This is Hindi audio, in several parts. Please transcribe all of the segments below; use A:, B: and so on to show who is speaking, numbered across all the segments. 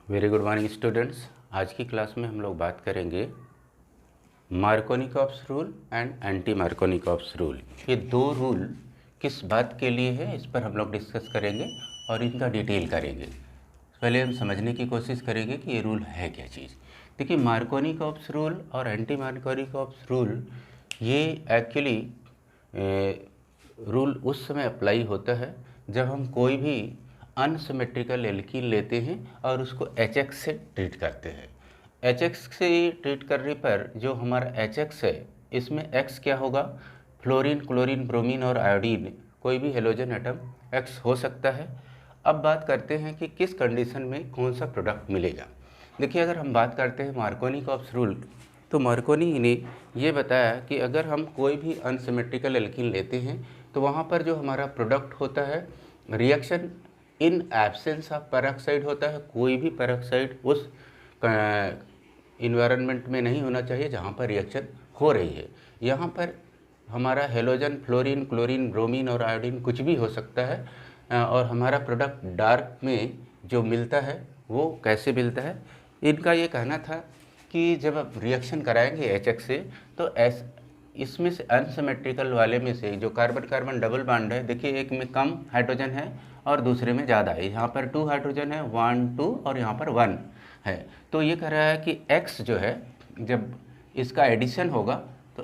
A: Very good morning students. आज की क्लास में हम लोग बात करेंगे Markovnikov's rule and anti Markovnikov's rule. ये दो रूल किस बात के लिए है, इस पर हम लोग डिस्कस करेंगे और इनका डिटेल करेंगे। पहले हम समझने की कोशिश करेंगे कि ये रूल है क्या चीज़। देखिए, मार्कोनिकॉप्स रूल और एंटी मार्कोनिकॉप्स रूल ये एक्चुअली रूल उस समय अप्लाई होता है जब हम कोई भी अनसिमेट्रिकल एल्कीन लेते हैं और उसको HX से ट्रीट करते हैं। HX से ट्रीट करने पर जो हमारा HX है, इसमें X क्या होगा? फ्लोरीन, क्लोरीन, ब्रोमीन और आयोडीन, कोई भी हेलोजन एटम X हो सकता है। अब बात करते हैं कि किस कंडीशन में कौन सा प्रोडक्ट मिलेगा। देखिए, अगर हम बात करते हैं मार्कोनिकॉप्स रूल, तो मार्कोनी ने ये बताया कि अगर हम कोई भी अनसिमेट्रिकल एल्कीन लेते हैं तो वहाँ पर जो हमारा प्रोडक्ट होता है, reaction in absence of peroxide होता है। कोई भी पेरोक्साइड उस इन्वायरमेंट में नहीं होना चाहिए जहाँ पर रिएक्शन हो रही है। यहाँ पर हमारा हेलोजन, फ्लोरीन, क्लोरीन, ब्रोमीन और आयोडीन कुछ भी हो सकता है। और हमारा प्रोडक्ट डार्क में जो मिलता है वो कैसे मिलता है, इनका ये कहना था कि जब आप रिएक्शन कराएंगे HX से तो इसमें से अनसिमेट्रिकल वाले में से जो कार्बन कार्बन डबल बॉन्ड है, देखिए एक में कम हाइड्रोजन है और दूसरे में ज़्यादा है। यहाँ पर 2 हाइड्रोजन है, 1 2 और यहाँ पर 1 है। तो ये कह रहा है कि X जो है, जब इसका एडिशन होगा तो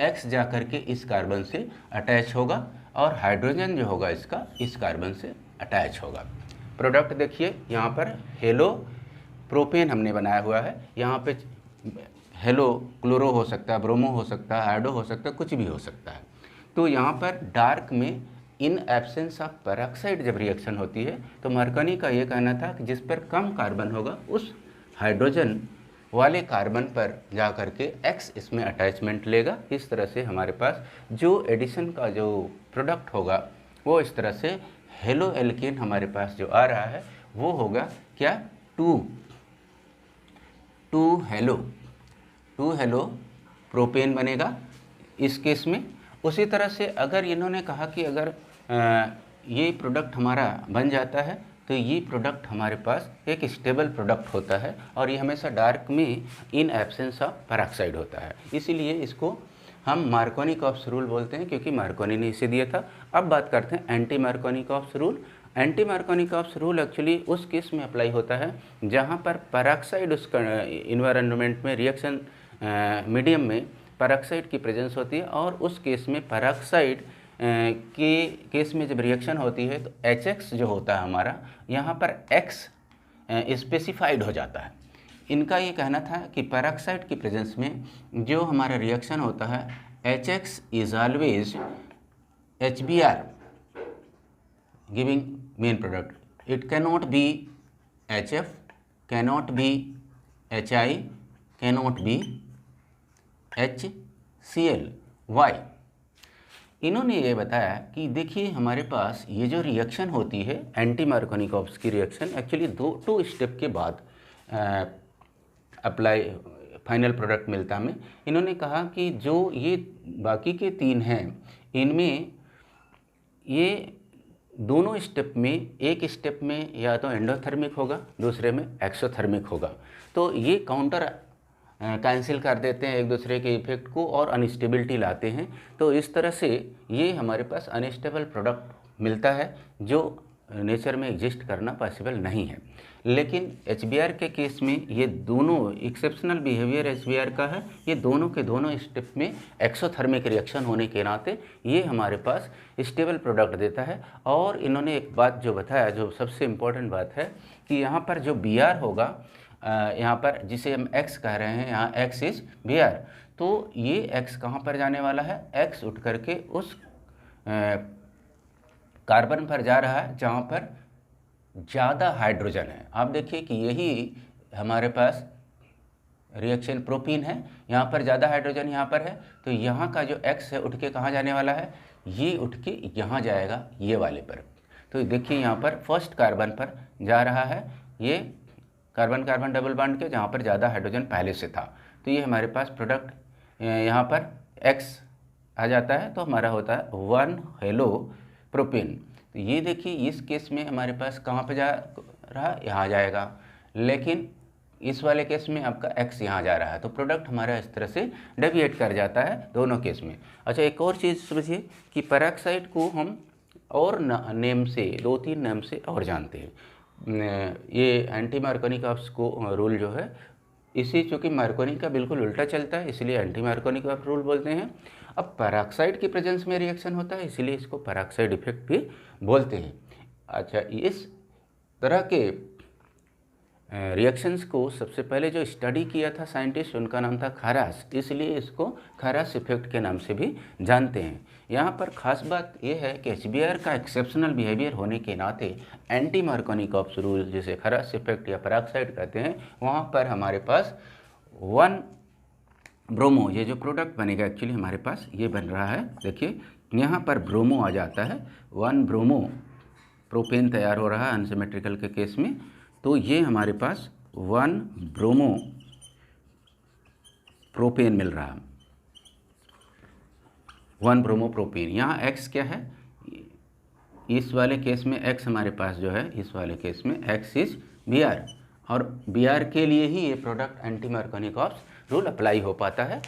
A: X जा कर के इस कार्बन से अटैच होगा और हाइड्रोजन जो होगा इसका इस कार्बन से अटैच होगा। प्रोडक्ट देखिए, यहाँ पर हेलो प्रोपेन हमने बनाया हुआ है। यहाँ पे हेलो क्लोरो हो सकता है, ब्रोमो हो सकता है, आयोडो हो सकता है, कुछ भी हो सकता है। तो यहाँ पर डार्क में इन एब्सेंस ऑफ पेरोक्साइड जब रिएक्शन होती है तो मार्कोनी का ये कहना था कि जिस पर कम कार्बन होगा उस हाइड्रोजन वाले कार्बन पर जा कर के X इसमें अटैचमेंट लेगा। इस तरह से हमारे पास जो एडिशन का जो प्रोडक्ट होगा वो इस तरह से हेलो एल्केन हमारे पास जो आ रहा है वो होगा क्या? 2 हेलो प्रोपेन बनेगा इस केस में। उसी तरह से अगर इन्होंने कहा कि अगर ये प्रोडक्ट हमारा बन जाता है तो ये प्रोडक्ट हमारे पास एक स्टेबल प्रोडक्ट होता है और ये हमेशा डार्क में इन एब्सेंस ऑफ पेरोक्साइड होता है। इसीलिए इसको हम मार्कोनिकॉप्स रूल बोलते हैं, क्योंकि मार्कोनी ने इसे दिया था। अब बात करते हैं anti Markovnikov's rule. Anti Markovnikov's rule actually उस केस में अप्लाई होता है जहाँ पर पेरोक्साइड उस इन्वायरमेंट में रिएक्शन मीडियम में पेरोक्साइड की प्रेजेंस होती है और उस केस में पेरोक्साइड के केस में जब रिएक्शन होती है तो HX जो होता है हमारा, यहाँ पर X स्पेसिफाइड हो जाता है। इनका ये कहना था कि पेरोक्साइड की प्रेजेंस में जो हमारा रिएक्शन होता है HX is always HBr giving main product. It cannot be HF, cannot be HI, cannot be HCl। Why? इन्होंने ये बताया कि देखिए हमारे पास ये जो रिएक्शन होती है एंटी मार्कोनिकॉप्स की रिएक्शन एक्चुअली 2 स्टेप के बाद अप्लाई फाइनल प्रोडक्ट मिलता हमें। इन्होंने कहा कि जो ये बाकी के 3 हैं इनमें ये दोनों स्टेप में, एक स्टेप में या तो एंडोथर्मिक होगा, दूसरे में एक्सोथर्मिक होगा। तो ये काउंटर कैंसिल कर देते हैं एक दूसरे के इफेक्ट को और अनस्टेबिलिटी लाते हैं। तो इस तरह से ये हमारे पास अनस्टेबल प्रोडक्ट मिलता है जो नेचर में एग्जिस्ट करना पॉसिबल नहीं है। लेकिन HBr के केस में ये दोनों एक्सेप्शनल बिहेवियर HBr का है। ये दोनों के दोनों स्टेप में एक्सोथर्मिक रिएक्शन होने के नाते ये हमारे पास स्टेबल प्रोडक्ट देता है। और इन्होंने एक बात जो बताया, जो सबसे इम्पोर्टेंट बात है, कि यहाँ पर जो Br होगा, यहाँ पर जिसे हम X कह रहे हैं, यहाँ X इज Br, तो ये X कहाँ पर जाने वाला है? X उठ करके उस कार्बन पर जा रहा है जहाँ पर ज़्यादा हाइड्रोजन है। आप देखिए कि यही हमारे पास रिएक्शन प्रोपीन है, यहाँ पर ज़्यादा हाइड्रोजन यहाँ पर है, तो यहाँ का जो X है उठ के कहाँ जाने वाला है? ये उठ के यहाँ जाएगा, ये वाले पर। तो देखिए यहाँ पर फर्स्ट कार्बन पर जा रहा है, ये कार्बन कार्बन डबल बॉन्ड के, जहाँ पर ज़्यादा हाइड्रोजन पहले से था। तो ये हमारे पास प्रोडक्ट यहाँ पर X आ जाता है, तो हमारा होता है 1 हेलो प्रोपेन। तो ये देखिए इस केस में हमारे पास कहाँ पे जा रहा, यहाँ जाएगा। लेकिन इस वाले केस में आपका x यहाँ जा रहा है, तो प्रोडक्ट हमारा इस तरह से डेविएट कर जाता है दोनों केस में। अच्छा, एक और चीज़ समझिए कि पेरोक्साइड को हम और नेम से, 2-3 नेम से और जानते हैं। ये एंटी मार्कोनी ऑप्स को रूल जो है, इसी चूँकि मार्कोनी का बिल्कुल उल्टा चलता है, इसलिए एंटी मार्कोनी ऑफ रूल बोलते हैं। अब पेरोक्साइड की प्रेजेंस में रिएक्शन होता है, इसलिए इसको पेरोक्साइड इफेक्ट भी बोलते हैं। अच्छा, इस तरह के रिएक्शंस को सबसे पहले जो स्टडी किया था साइंटिस्ट, उनका नाम था खारास, इसलिए इसको खारास इफेक्ट के नाम से भी जानते हैं। यहाँ पर ख़ास बात यह है कि HBr का एक्सेप्शनल बिहेवियर होने के नाते एंटी मार्कोनिक ऑप्स रूल, जिसे खारास इफेक्ट या पेरोक्साइड कहते हैं, वहाँ पर हमारे पास 1 ब्रोमो, ये जो प्रोडक्ट बनेगा एक्चुअली हमारे पास ये बन रहा है, देखिए यहाँ पर ब्रोमो आ जाता है, 1 ब्रोमो प्रोपेन तैयार हो रहा है अनसिमेट्रिकल के केस में। तो ये हमारे पास 1 ब्रोमो प्रोपेन मिल रहा है, 1 ब्रोमो प्रोपेन। यहाँ X क्या है, इस वाले केस में X हमारे पास जो है, इस वाले केस में X इज Br, और Br के लिए ही ये product anti Markovnikov ops rule apply हो पाता है।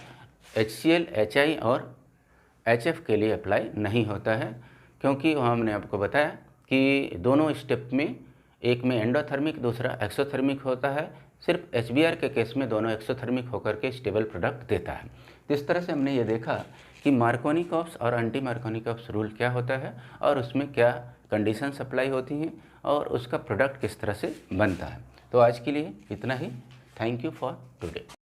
A: HCl, HI और HF के लिए अप्लाई नहीं होता है, क्योंकि हमने आपको बताया कि दोनों स्टेप में, एक में एंडोथर्मिक, दूसरा एक्सोथर्मिक होता है। सिर्फ HBr के केस में दोनों एक्सोथर्मिक होकर के स्टेबल प्रोडक्ट देता है। तो इस तरह से हमने ये देखा कि मार्कोनिक ऑप्स और एंटी मार्कोनिक ऑप्स रूल क्या होता है, और उसमें क्या कंडीशंस अप्लाई होती हैं, और उसका प्रोडक्ट किस तरह से बनता है। तो आज के लिए इतना ही। Thank you for today.